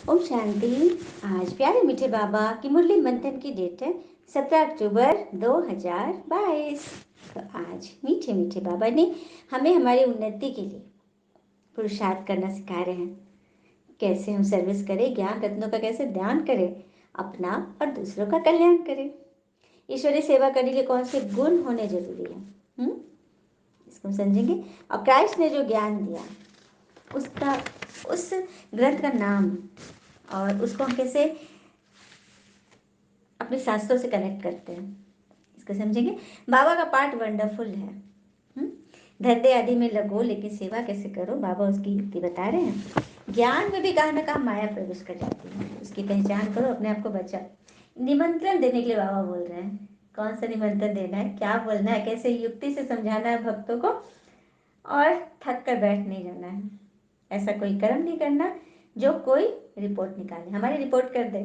ओम शांति। आज प्यारे मीठे बाबा की मुरली मंथन की डेट है 17 अक्टूबर 2022। तो आज मीठे मीठे बाबा ने हमें हमारी उन्नति के लिए पुरुषार्थ करना सिखा रहे हैं। कैसे हम सर्विस करें, ज्ञान रत्नों का कैसे ध्यान करें, अपना और दूसरों का कल्याण करें। ईश्वरीय सेवा करने के लिए कौन से गुण होने जरूरी है, इसको हम समझेंगे। और क्राइस्ट ने जो ज्ञान दिया उसका, उस ग्रंथ का नाम और उसको हम कैसे अपने शास्त्रों से कनेक्ट करते हैं, इसको समझेंगे। बाबा का पाठ वंडरफुल है। धंधे आदि में लगो लेकिन सेवा कैसे करो, बाबा उसकी युक्ति बता रहे हैं। ज्ञान में भी कहाँ ना कहाँ माया प्रवेश कर जाती है, उसकी पहचान करो, अपने आप को बचा। निमंत्रण देने के लिए बाबा बोल रहे हैं। कौन सा निमंत्रण देना है, क्या बोलना है, कैसे युक्ति से समझाना है भक्तों को, और थक कर बैठ नहीं जाना है। ऐसा कोई कर्म नहीं करना जो कोई रिपोर्ट निकाले, हमारी रिपोर्ट कर दे।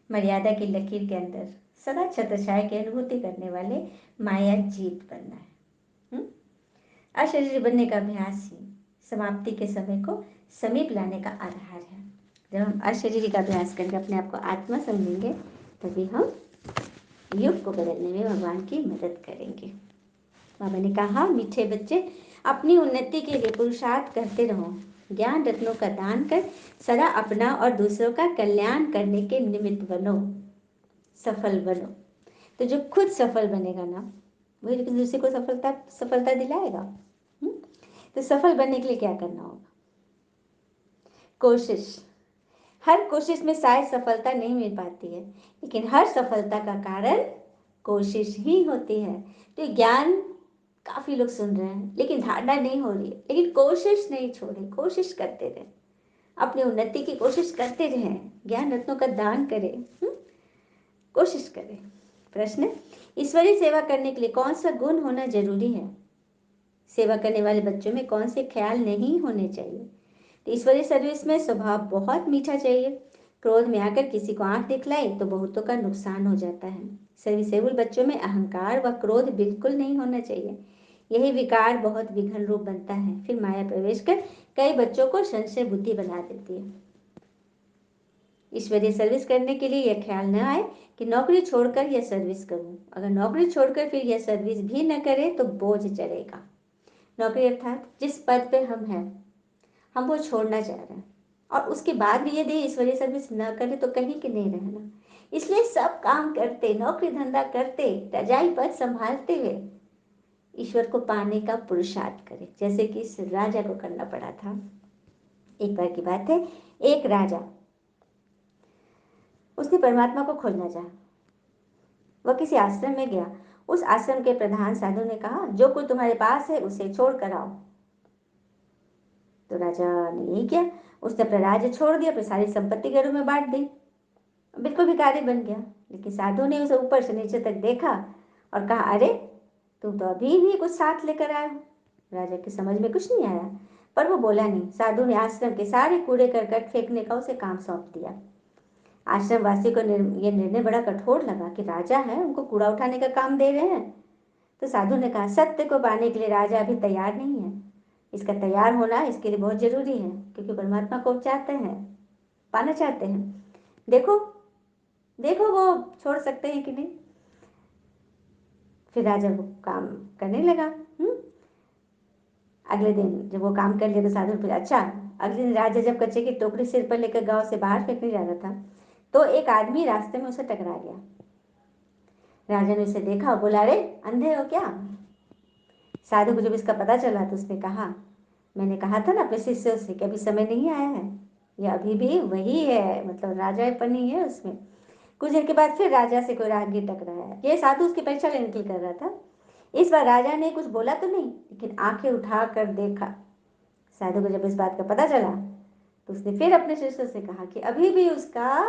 मर्यादा की लकीर के अंदर सदा छत्रछाया की अनुभूति करने वाले माया जीत बनना है। अशरीरी बनने का अभ्यास ही समाप्ति के समय को समीप लाने का आधार है। जब हम अशरीरी का अभ्यास करके अपने आप को आत्मा समझेंगे तभी हम युग को बदलने में भगवान की मदद करेंगे। बाबा ने कहा, मीठे बच्चे अपनी उन्नति के लिए पुरुषार्थ करते रहो, ज्ञान रत्नों का दान कर सदा अपना और दूसरों का कल्याण करने के निमित्त बनो, सफल बनो। तो जो खुद सफल बनेगा ना, वही दूसरे को सफलता दिलाएगा। तो सफल बनने के लिए क्या करना होगा? कोशिश। हर कोशिश में शायद सफलता नहीं मिल पाती है, लेकिन हर सफलता का कारण कोशिश ही होती है। तो ज्ञान काफी लोग सुन रहे हैं लेकिन धारणा नहीं हो रही है, लेकिन कोशिश नहीं छोड़े, कोशिश करते रहे, अपनी उन्नति की कोशिश करते रहे, ज्ञान रत्नों का दान करें, कोशिश करें। प्रश्न, ईश्वरीय सेवा करने के लिए कौन सा गुण होना जरूरी है? सेवा करने वाले बच्चों में कौन से ख्याल नहीं होने चाहिए? तो ईश्वरीय सर्विस में स्वभाव बहुत मीठा चाहिए। क्रोध में आकर किसी को आंख दिखलाई तो बहुतों का नुकसान हो जाता है। सर्विसेबल बच्चों में अहंकार व क्रोध बिल्कुल नहीं होना चाहिए। यही विकार बहुत विघन रूप बनता है, फिर माया प्रवेश कर कई बच्चों को संशय बुद्धि बना देती है। ईश्वरीय सर्विस करने के लिए यह ख्याल न आए कि नौकरी छोड़कर यह सर्विस करूं। अगर नौकरी छोड़कर फिर यह सर्विस भी न करे तो बोझ चढ़ेगा। नौकरी अर्थात जिस पद पे हम हैं, हम वो छोड़ना चाह रहे हैं, और उसके बाद भी यदि ईश्वरीय सर्विस न करे तो कहीं के नहीं रहना। इसलिए सब काम करते, नौकरी धंधा करते, रजाई पद संभालते हुए ईश्वर को पाने का पुरुषार्थ करें, जैसे कि इस राजा को करना पड़ा था। एक बार की बात है, एक राजा, उसने परमात्मा को खोजना चाहा। वह किसी आश्रम में गया। उस आश्रम के प्रधान साधु ने कहा, जो कुछ तुम्हारे पास है उसे छोड़ कर आओ। तो राजा ने यही किया, उसने अपना राज्य छोड़ दिया, अपनी सारी संपत्ति घरों में बांट दी, बिल्कुल भिखारी बन गया। लेकिन साधु ने उसे ऊपर से नीचे तक देखा और कहा, अरे तुम तो अभी भी कुछ साथ लेकर आए हो। राजा की समझ में कुछ नहीं आया, पर वो बोला नहीं। साधु ने आश्रम के सारे कूड़े करकट फेंकने का उसे काम सौंप दिया। आश्रम वासी को यह निर्णय बड़ा कठोर लगा कि राजा है, उनको कूड़ा उठाने का काम दे रहे हैं। तो साधु ने कहा, सत्य को पाने के लिए राजा अभी तैयार नहीं है, इसका तैयार होना इसके लिए बहुत जरूरी है, क्योंकि परमात्मा को चाहते हैं, पाना चाहते हैं। देखो देखो वो छोड़ सकते हैं कि नहीं। फिर राजा वो काम करने लगा। अगले दिन जब वो काम कर लिया तो साधु फिर, अच्छा, अगले दिन राजा जब कच्चे की टोकरी सिर पर लेकर गांव से बाहर फेंकने जा रहा था तो एक आदमी रास्ते में उसे टकरा गया। राजा ने उसे देखा और बोला, अरे अंधे हो क्या? साधु को जब इसका पता चला तो उसने कहा, मैंने कहा था ना अपने शिष्यों से कि अभी समय नहीं आया है, ये अभी भी वही है, मतलब राजापनी है उसमें। कुछ देर के बाद फिर राजा से कोई राहगीर टकराया। ये साधु उसकी परीक्षा लेने निकल कर रहा था। इस बार राजा ने कुछ बोला तो नहीं, लेकिन आंखें उठा कर देखा। साधु को जब इस बात का पता चला तो उसने फिर अपने शिष्यों से कहा कि अभी भी उसका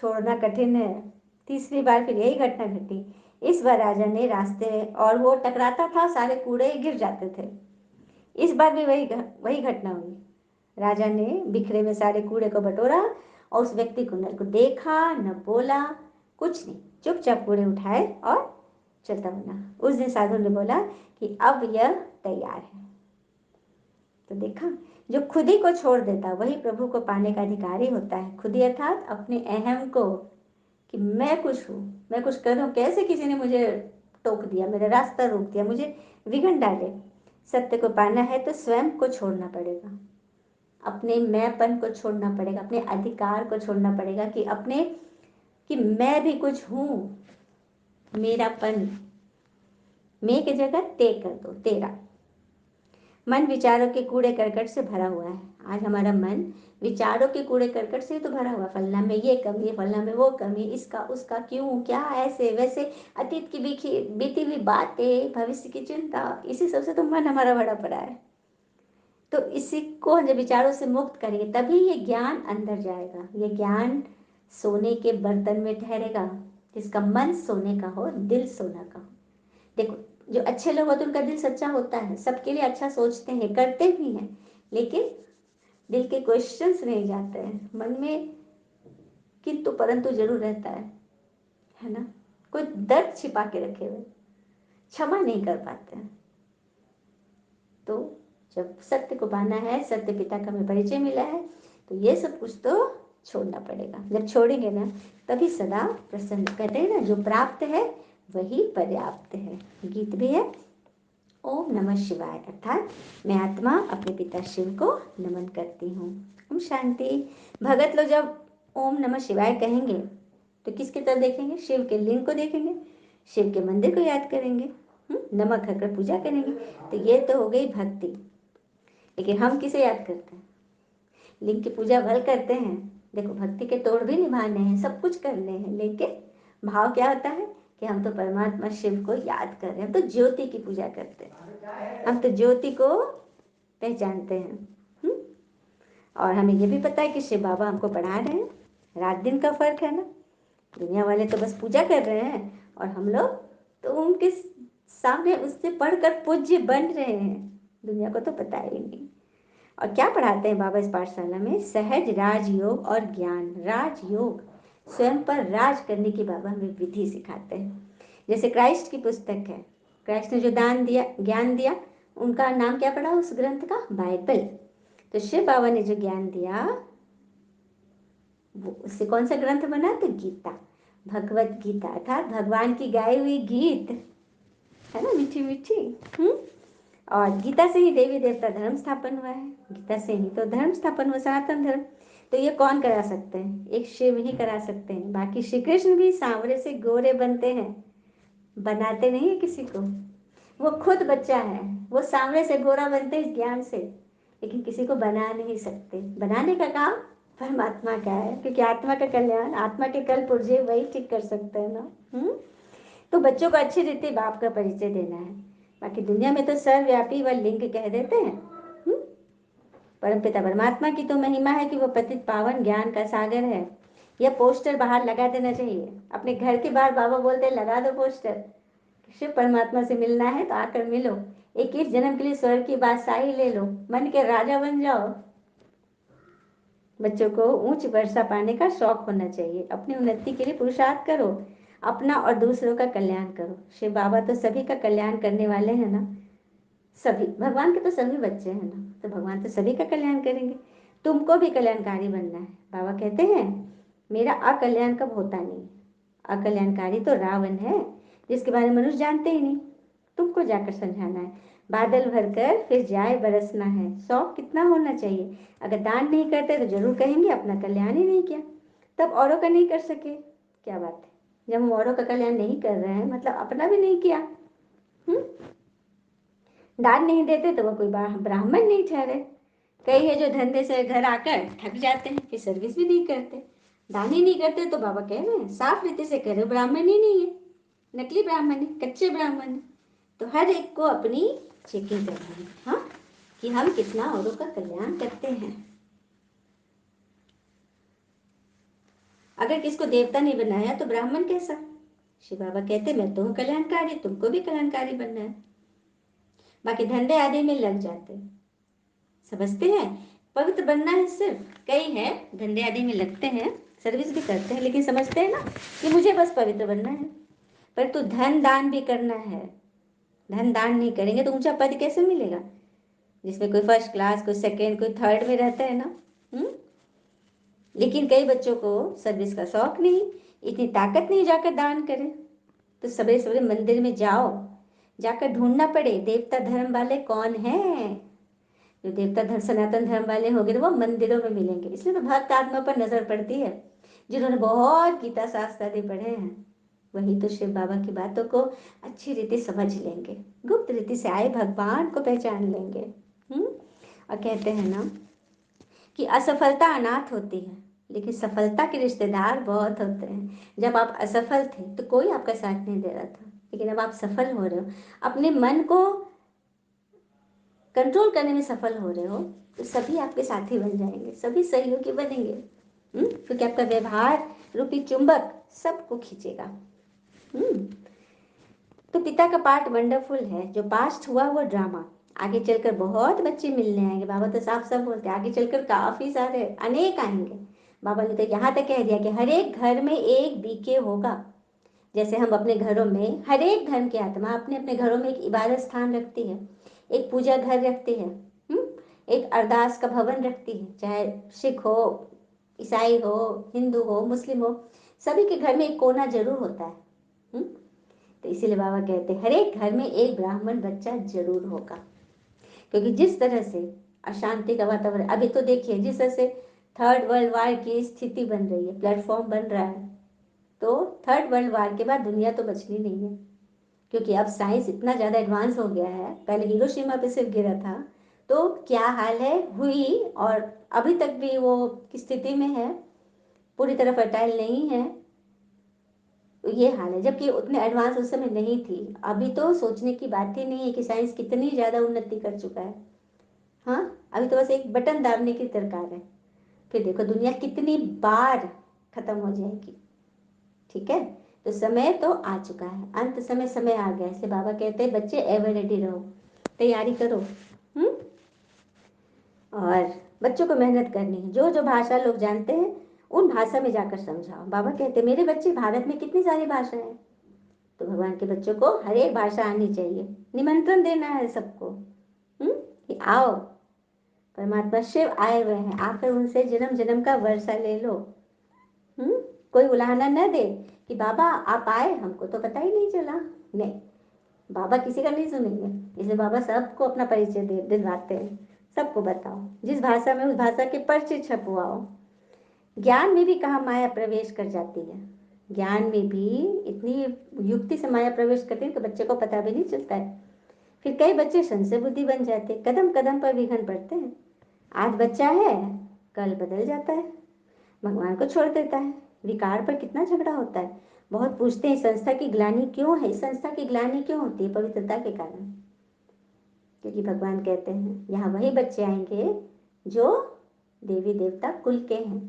छोड़ना कठिन है। तीसरी बार फिर यही घटना घटी। इस बार राजा ने रास्ते, और वो टकराता था, सारे कूड़े गिर जाते थे। इस बार भी वही घटना हुई। राजा ने बिखरे में सारे कूड़े को बटोरा और उस व्यक्ति को न को देखा न बोला, कुछ नहीं, चुपचाप कूड़े उठाए और चलता बना। उस दिन साधु ने बोला कि अब यह तैयार है। तो देखा, जो खुद ही को छोड़ देता वही प्रभु को पाने का अधिकारी होता है। खुद ही अर्थात अपने अहम को, कि मैं कुछ हूँ, मैं कुछ करूँ, कैसे किसी ने मुझे टोक दिया, मेरा रास्ता रोक दिया, मुझे विघन डाले। सत्य को पाना है तो स्वयं को छोड़ना पड़ेगा, अपने मैंपन को छोड़ना पड़ेगा, अपने अधिकार को छोड़ना पड़ेगा, कि अपने, कि मैं भी कुछ हूँ, मेरापन, मैं की जगह ते कर दो, तेरा। मन विचारों के कूड़े करकट से भरा हुआ है। आज हमारा मन विचारों के कूड़े करकट से तो भरा हुआ, फलना में ये कमी, फलना में वो कमी, इसका उसका, क्यों क्या, ऐसे वैसे, अतीत की बीती हुई बातें, भविष्य की चिंता, इसी सबसे तो मन हमारा भरा पड़ा है। तो इसी को जब विचारों से मुक्त करेंगे तभी ये ज्ञान अंदर जाएगा। ये ज्ञान सोने के बर्तन में ठहरेगा, जिसका मन सोने का हो, दिल सोना का हो। देखो, जो अच्छे लोग होते हैं उनका दिल सच्चा होता है, सबके लिए अच्छा सोचते हैं, करते भी हैं, लेकिन दिल के क्वेश्चंस नहीं जाते हैं मन में, किंतु परंतु जरूर रहता है ना। कोई दर्द छिपा के रखे हुए, क्षमा नहीं कर पाते हैं। तो जब सत्य को पाना है, सत्य पिता का हमें परिचय मिला है, तो ये सब कुछ तो छोड़ना पड़ेगा। जब छोड़ेंगे ना तभी सदा प्रसन्न। कहते हैं ना, जो प्राप्त है वही पर्याप्त है। गीत भी है, ओम नमः शिवाय, अर्थात मैं आत्मा अपने पिता शिव को नमन करती हूँ। ओम शांति। भगत लोग जब ओम नमः शिवाय कहेंगे तो किसकी तरफ देखेंगे? शिव के लिंग को देखेंगे, शिव के मंदिर को याद करेंगे, नमक रखकर पूजा करेंगे। तो ये तो हो गई भक्ति। लेकिन हम किसे याद करते हैं? लिंग की पूजा भल करते हैं, देखो भक्ति के तोड़ भी निभाने हैं, सब कुछ करने हैं, लेकिन भाव क्या होता है कि हम तो परमात्मा शिव को याद कर रहे हैं, हम तो ज्योति की पूजा करते हैं, हम तो ज्योति को पहचानते हैं। और हमें ये भी पता है कि शिव बाबा हमको पढ़ा रहे हैं, रात दिन का फर्क है ना। दुनिया वाले तो बस पूजा कर रहे हैं और हम लोग तो उनके सामने उससे पढ़कर पूज्य बन रहे हैं, दुनिया को तो पता ही नहीं। और क्या पढ़ाते हैं बाबा इस पाठशाला में? सहज राजयोग और ज्ञान। राजयोग, स्वयं पर राज करने की बाबा हमें विधि सिखाते हैं। जैसे क्राइस्ट की पुस्तक है, क्राइस्ट ने जो दान दिया, ज्ञान दिया, उनका नाम क्या पड़ा उस ग्रंथ का? बाइबल। तो शिव बाबा ने जो ज्ञान दिया वो उससे कौन सा ग्रंथ बना? तो गीता, भगवत गीता, अर्थात भगवान की गाई हुई गीत है ना, मीठी मीठी। और गीता से ही देवी देवता धर्म स्थापन हुआ है, गीता से ही तो धर्म स्थापन हुआ, सनातन धर्म। तो ये कौन करा सकते हैं? एक शिव ही करा सकते हैं। बाकी श्री कृष्ण भी सांवरे से गोरे बनते हैं, बनाते नहीं है किसी को। वो खुद बच्चा है, वो सांवरे से गोरा बनते इस ज्ञान से, लेकिन किसी को बना नहीं सकते। बनाने का काम परमात्मा का है, क्योंकि आत्मा का कल्याण, आत्मा के कल पुर्जे वही ठीक कर सकते हैं ना। तो बच्चों को अच्छी रीति बाप का परिचय देना है। बाकी दुनिया में तो सर्वव्यापी व लिंग कह देते हैं। परमपिता परमात्मा की तो महिमा है कि वो पतित पावन ज्ञान का सागर है। यह पोस्टर बाहर लगा देना चाहिए, अपने घर के बाहर बाबा बोलते हैं लगा दो पोस्टर, शिव परमात्मा से मिलना है तो आकर मिलो, 21 जन्म के लिए स्वर्ग की बादशाही ले लो, मन के राजा बन जाओ। बच्चों को ऊंच वर्षा पाने का शौक होना चाहिए, अपनी उन्नति के लिए पुरुषार्थ करो, अपना और दूसरों का कल्याण करो। शिव बाबा तो सभी का कल्याण करने वाले हैं ना, सभी भगवान के तो सभी बच्चे हैं ना, तो भगवान तो सभी का कल्याण करेंगे। तुमको भी कल्याणकारी बनना है। बाबा कहते हैं मेरा अकल्याण कब होता नहीं, अकल्याणकारी तो रावण है जिसके बारे में मनुष्य जानते ही नहीं, तुमको जाकर समझाना है। बादल भरकर फिर जाए बरसना है, शौक कितना होना चाहिए। अगर दान नहीं करते तो जरूर कहेंगे अपना कल्याण ही नहीं किया, तब औरों का नहीं कर सके, क्या बात है। जब हम औरों का कल्याण नहीं कर रहे हैं मतलब अपना भी नहीं किया। दान नहीं देते तो वो कोई ब्राह्मण नहीं ठहरे। कई है जो धंधे से घर आकर थक जाते हैं, फिर सर्विस भी नहीं करते, दान ही नहीं करते। तो बाबा कह रहे हैं साफ रीति से करे, ब्राह्मण ही नहीं है, नकली ब्राह्मण है, कच्चे ब्राह्मण है। तो हर एक को अपनी चेकिंग करनी है, हाँ, कि हम कितना औरों का कल्याण करते हैं। अगर किसको देवता नहीं बनाया तो ब्राह्मण कैसा? शिव बाबा कहते मैं तो हूँ कल्याणकारी, तुमको भी कल्याणकारी बनना है। बाकी धंधे आदि में लग जाते, समझते हैं पवित्र बनना है सिर्फ। कई है धंधे आदि में लगते हैं, सर्विस भी करते हैं, लेकिन समझते हैं ना कि मुझे बस पवित्र बनना है। पर तो धन दान भी करना है, धन दान नहीं करेंगे तो ऊंचा पद कैसे मिलेगा? जिसमें कोई फर्स्ट क्लास, कोई सेकेंड, कोई थर्ड में रहता है ना। हम्म। लेकिन कई बच्चों को सर्विस का शौक नहीं, इतनी ताकत नहीं जाकर दान करें। तो सवेरे सवेरे मंदिर में जाओ, जाकर ढूंढना पड़े देवता धर्म वाले कौन हैं। जो देवता धर्म, सनातन धर्म वाले होंगे वो मंदिरों में मिलेंगे। इसलिए तो भक्त आत्मा पर नजर पड़ती है, जिन्होंने बहुत गीता शास्त्र आदि पढ़े हैं, वही तो शिव बाबा की बातों को अच्छी रीति समझ लेंगे, गुप्त रीति से आए भगवान को पहचान लेंगे। और कहते हैं ना कि असफलता अनाथ होती है, लेकिन सफलता के रिश्तेदार बहुत होते हैं। जब आप असफल थे तो कोई आपका साथ नहीं दे रहा था, लेकिन अब आप सफल हो रहे हो, अपने मन को कंट्रोल करने में सफल हो रहे हो, तो सभी आपके साथी बन जाएंगे, सभी सहयोगी बनेंगे। क्योंकि आपका व्यवहार रूपी चुंबक सबको खींचेगा। तो पिता का पार्ट वंडरफुल है, जो पास्ट हुआ वो ड्रामा। आगे चलकर बहुत बच्चे मिलने आएंगे, बाबा तो साफ साफ बोलते हैं आगे चलकर काफी सारे अनेक आएंगे। बाबा ने तो यहाँ तक कह दिया कि हर एक घर में एक बीके होगा। जैसे हम अपने घरों में, हर एक धर्म की आत्मा अपने अपने घरों में एक इबादत स्थान रखती है, एक पूजा घर रखती है, एक अरदास का भवन रखती है। चाहे सिख हो, ईसाई हो, हिंदू हो, मुस्लिम हो, सभी के घर में एक कोना जरूर होता है। तो इसीलिए बाबा कहते हैं हर एक घर में एक ब्राह्मण बच्चा जरूर होगा। क्योंकि जिस तरह से अशांति का वातावरण अभी तो देखिए, जिस तरह से थर्ड वर्ल्ड वार की स्थिति बन रही है, प्लेटफॉर्म बन रहा है, तो थर्ड वर्ल्ड वार के बाद दुनिया तो बचनी नहीं है। क्योंकि अब साइंस इतना ज़्यादा एडवांस हो गया है, पहले हिरोशिमा पे सिर्फ गिरा था, तो क्या हाल है हुई, और अभी तक भी वो किस स्थिति में है, पूरी तरह फर्टाइल नहीं है। तो ये हाल है, जबकि उतने एडवांस उस समय नहीं थी। अभी तो सोचने की बात ही नहीं है कि साइंस कितनी ज़्यादा उन्नति कर चुका है। हाँ, अभी तो बस एक बटन दाबने की दरकार है, फिर देखो दुनिया कितनी बार खत्म हो जाएगी। ठीक है, तो समय तो आ चुका है, अंत समय समय आ गया। इसलिए बाबा कहते हैं बच्चे एवर रेडी रहो, तैयारी करो। और बच्चों को मेहनत करनी है, जो जो भाषा लोग जानते हैं उन भाषा में जाकर समझाओ। बाबा कहते हैं मेरे बच्चे, भारत में कितनी सारी भाषाएं हैं, तो भगवान के बच्चों को हर एक भाषा आनी चाहिए। निमंत्रण देना है सबको, कि आओ, परमात्मा शिव आए हुए हैं, आकर उनसे जन्म जन्म का वर्षा ले लो। कोई उलाहना न दे कि बाबा आप आए, हमको तो पता ही नहीं चला। नहीं, बाबा किसी का नहीं सुनेंगे। इसलिए बाबा सबको अपना परिचय दे दिलवाते हैं, सबको बताओ, जिस भाषा में उस भाषा के पर्चे छपवाओ। ज्ञान में भी कहाँ माया प्रवेश कर जाती है, ज्ञान में भी इतनी युक्ति से माया प्रवेश करती है कि बच्चे को पता भी नहीं चलता है। फिर कई बच्चे संशय बुद्धि बन जाते, कदम कदम पर विघ्न पड़ते हैं। आज बच्चा है, कल बदल जाता है, भगवान को छोड़ देता है, विकार पर कितना झगड़ा होता है। बहुत पूछते हैं संस्था की ग्लानि क्यों है, संस्था की ग्लानि क्यों होती है, पवित्रता के कारण। क्योंकि भगवान कहते हैं यहाँ वही बच्चे आएंगे जो देवी देवता कुल के हैं,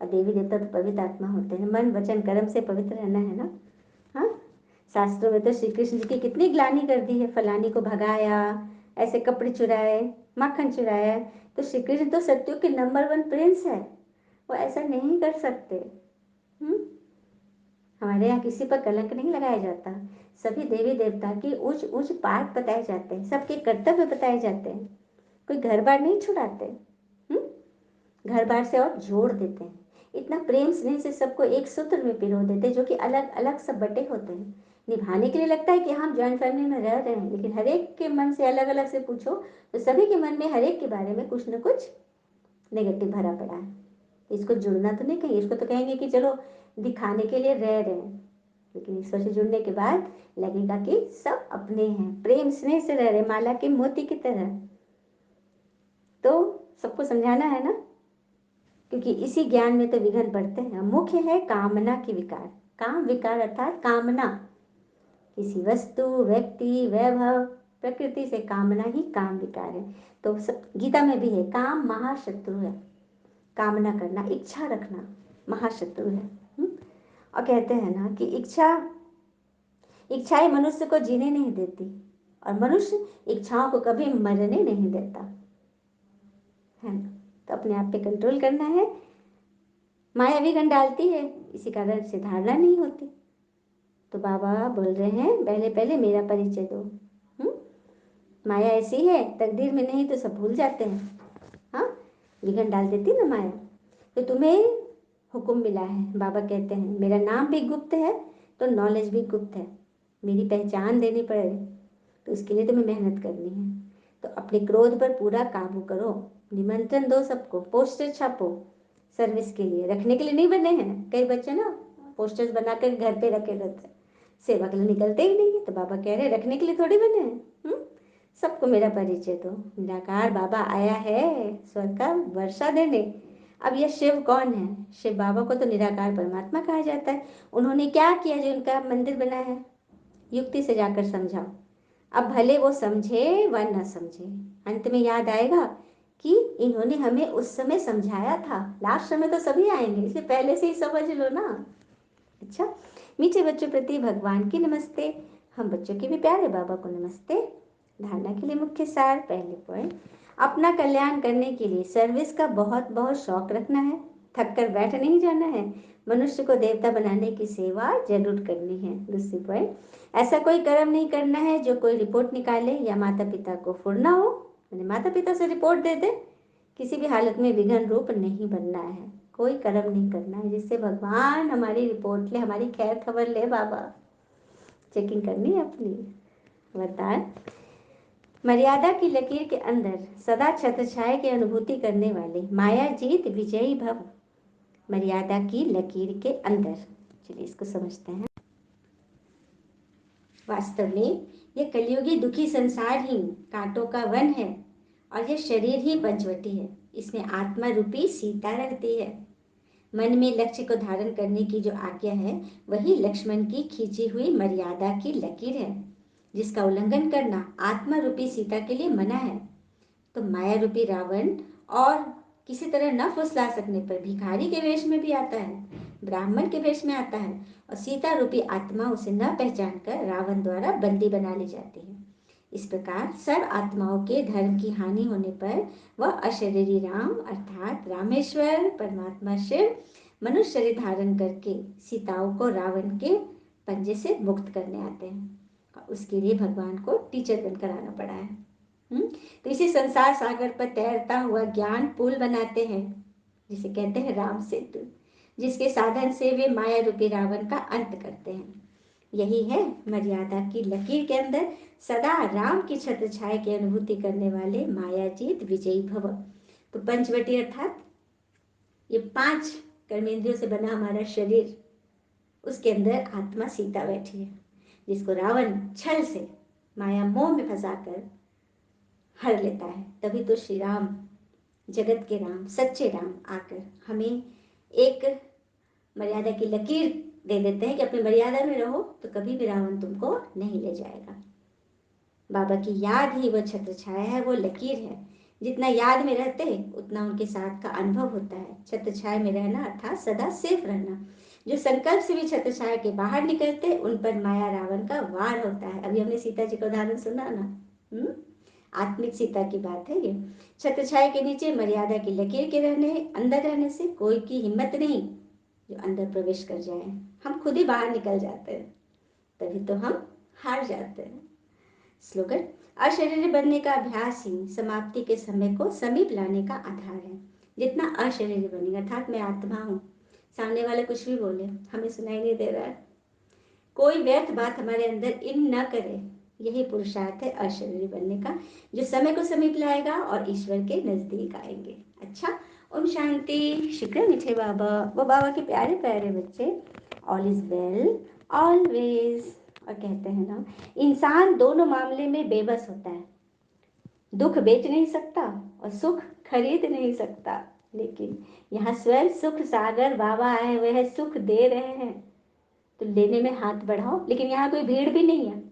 और देवी देवता तो पवित्र आत्मा होते हैं, मन वचन कर्म से पवित्र रहना है ना। हाँ, शास्त्रों में तो श्री कृष्ण जी की कितनी ग्लानि कर दी है, फलानी को भगाया, ऐसे कपड़े चुराए, माखन चुराया। तो श्री कृष्ण तो सत्यों के नंबर 1 प्रिंस है, वो ऐसा नहीं कर सकते। हमारे यहाँ किसी पर कलंक नहीं लगाया जाता, सभी देवी देवता के उच्च उच्च पाठ बताए जाते हैं, सबके कर्तव्य बताए जाते हैं, कोई घर बार नहीं छुड़ाते, घर बार से और जोड़ देते हैं। इतना प्रेम स्नेह से सबको एक सूत्र में पिरो देते हैं, जो कि अलग अलग सब बटे होते हैं। निभाने के लिए लगता है कि हम जॉइंट फैमिली में रह रहे हैं, लेकिन हर एक के मन से अलग अलग से पूछो तो सभी के मन में हर एक के बारे में कुछ न कुछ नेगेटिव भरा पड़ा है। इसको जुड़ना तो नहीं कहेंगे, इसको तो कहेंगे कि चलो दिखाने के लिए रह रहे हैं, लेकिन ईश्वर से जुड़ने के बाद लगेगा कि सब अपने हैं, प्रेम स्नेह से रह रहे, माला के मोती की तरह। तो सबको समझाना है ना, क्योंकि इसी ज्ञान में तो विघ्न पड़ते हैं। मुख्य है कामना की विकार, काम विकार अर्थात कामना, किसी वस्तु, व्यक्ति, वैभव, प्रकृति से कामना ही काम विकार है। तो सब गीता में भी है, काम महाशत्रु है, कामना करना, इच्छा रखना महाशत्रु है। और कहते हैं ना कि इच्छाएं मनुष्य को जीने नहीं देती, और मनुष्य इच्छाओं को कभी मरने नहीं देता है ना। तो अपने आप पे कंट्रोल करना है, माया विघ्न डालती है, इसी कारण से धारणा नहीं होती। तो बाबा बोल रहे हैं पहले पहले मेरा परिचय दो। माया ऐसी है, तकदीर में नहीं तो सब भूल जाते हैं। हाँ, विघन डाल देती ना माया। तो तुम्हें हुक्म मिला है, बाबा कहते हैं मेरा नाम भी गुप्त है तो नॉलेज भी गुप्त है, मेरी पहचान देनी पड़े तो उसके लिए तुम्हें मेहनत करनी है। तो अपने क्रोध पर पूरा काबू करो, निमंत्रण दो सबको, पोस्टर छापो, सर्विस के लिए, रखने के लिए नहीं बने हैं। कई बच्चे ना पोस्टर्स बनाकर घर पे रखे रहते हैं, सेवा के लिए निकलते ही नहीं है। तो बाबा कह रहे हैं रखने के लिए थोड़ी बने हैं। सबको मेरा परिचय दो, निराकार बाबा आया है स्वर्ग का वर्षा देने। अब यह शिव कौन है? शिव बाबा को तो निराकार परमात्मा कहा जाता है। उन्होंने क्या किया जो उनका मंदिर बना है? युक्ति से जाकर समझाओ। अब भले वो समझे व न समझे, अंत में याद आएगा कि इन्होंने हमें उस समय समझाया था। लास्ट समय तो सभी आएंगे, इसलिए पहले से ही समझ लो ना। अच्छा, मीठे बच्चों प्रति भगवान की नमस्ते। हम बच्चों के भी प्यारे बाबा को नमस्ते। धारणा के लिए मुख्य सार, पहले पॉइंट, अपना कल्याण करने के लिए सर्विस का बहुत बहुत शौक रखना है, थक कर बैठ नहीं जाना है, मनुष्य को देवता बनाने की सेवा जरूर करनी है। दूसरी पॉइंट, ऐसा कोई कर्म नहीं करना है जो कोई रिपोर्ट निकाले या माता पिता को फुरना हो, मैंने माता पिता से रिपोर्ट दे दे। किसी भी हालत में विघन रूप नहीं बनना है, कोई कर्म नहीं करना है जिससे भगवान हमारी रिपोर्ट ले, हमारी खैर खबर ले। बाबा चेकिंग करनी है अपनी। वरदान, मर्यादा की लकीर के अंदर सदा छत्र छाया की अनुभूति करने वाले माया जीत विजयी भव। मर्यादा की लकीर के अंदर, चलिए इसको समझते हैं। वास्तव में यह कलयुगी दुखी संसार ही कांटों का वन है और यह शरीर ही पंचवटी है। इसमें आत्मा रूपी सीता रहती है। मन में लक्ष्य को धारण करने की जो आज्ञा है वही लक्ष्मण की खींची हुई मर्यादा की लकीर है, जिसका उल्लंघन करना आत्मा रूपी सीता के लिए मना है। तो माया रूपी रावण और किसी तरह न फुसला सकने पर भिखारी के वेश में भी आता है, ब्राह्मण के वेश में आता है, और सीता रूपी आत्मा उसे न पहचान कर रावण द्वारा बंदी बना ली जाती है। इस प्रकार सर्व आत्माओं के धर्म की हानि होने पर वह अशरीरी राम अर्थात रामेश्वर परमात्मा शिव मनुष्य शरीर धारण करके सीताओं को रावण के पंजे से मुक्त करने आते हैं। उसके लिए भगवान को टीचर बनकर आना पड़ा है। तो इसी संसार सागर पर तैरता हुआ ज्ञान पुल बनाते हैं, जिसे कहते हैं राम सेतु, जिसके साधन से वे माया रूपी रावण का अंत करते हैं। यही है मर्यादा की लकीर के अंदर सदा राम की छत्र छाया की अनुभूति करने वाले माया जीत विजयी भव। तो पंचवटी अर्थात ये 5 कर्मेंद्रियों से बना हमारा शरीर, उसके अंदर आत्मा सीता बैठी है, जिसको रावण छल से माया मोह में फंसाकर हर लेता है। तभी तो श्री राम, जगत के राम, सच्चे राम आकर हमें एक मर्यादा की लकीर दे देते हैं कि अपनी मर्यादा में रहो तो कभी भी रावण तुमको नहीं ले जाएगा। बाबा की याद ही वो छत्र छाया है, वो लकीर है। जितना याद में रहते उतना उनके साथ का अनुभव होता है। छत्र छाया में रहना अर्थात सदा सेफ रहना। जो संकल्प से भी छत्र छाया के बाहर निकलते उन पर माया रावण का वार होता है। अभी हमने सीता जी का उदाहरण सुना ना। आत्मिक सीता की बात है ये। छत्र छाया के नीचे मर्यादा की लकीर के रहने, अंदर रहने से कोई की हिम्मत नहीं जो अंदर प्रवेश कर जाए। हम खुद ही बाहर निकल जाते हैं, तभी तो हम हार जाते हैं। स्लोगन, अशरीरी बनने का अभ्यास ही समाप्ति के समय को समीप लाने का आधार है। जितना अशरीरी बनेगा अर्थात मैं आत्मा हूँ, सामने वाले कुछ भी बोले हमें सुनाई नहीं दे रहा है, कोई व्यर्थ बात हमारे अंदर इन न करे, यही पुरुषार्थ है अशरीरी बनने का, जो समय को समीप लाएगा और ईश्वर के नजदीक आएंगे। अच्छा, ओम शांति। शुक्र मीठे बाबा, वो बाबा के प्यारे प्यारे बच्चे। All is well always. और कहते हैं ना, इंसान दोनों मामले में बेबस होता है, दुख बेच नहीं सकता और सुख खरीद नहीं सकता। लेकिन यहाँ स्वयं सुख सागर बाबा आए हुए हैं, सुख दे रहे हैं, तो लेने में हाथ बढ़ाओ। लेकिन यहाँ कोई भीड़ भी नहीं है,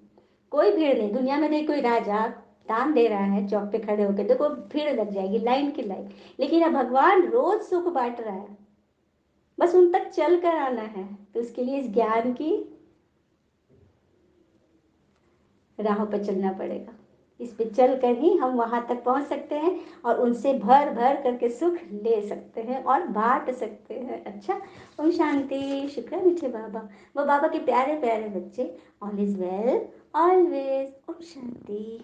कोई भीड़ नहीं। दुनिया में देखो कोई राजा दान दे रहा है चौक पे खड़े होकर, देखो भीड़ लग जाएगी, लाइन की लाइन। लेकिन अब भगवान रोज सुख बांट रहा है, बस उन तक चल कर आना है। तो उसके लिए इस ज्ञान की राहों पर चलना पड़ेगा। इस पे चल कर ही हम वहां तक पहुंच सकते हैं और उनसे भर भर करके सुख ले सकते हैं और बांट सकते हैं। अच्छा, ओम शांति। शुक्र मीठे बाबा, वो बाबा के प्यारे प्यारे बच्चे। All is well always. ओम शांति।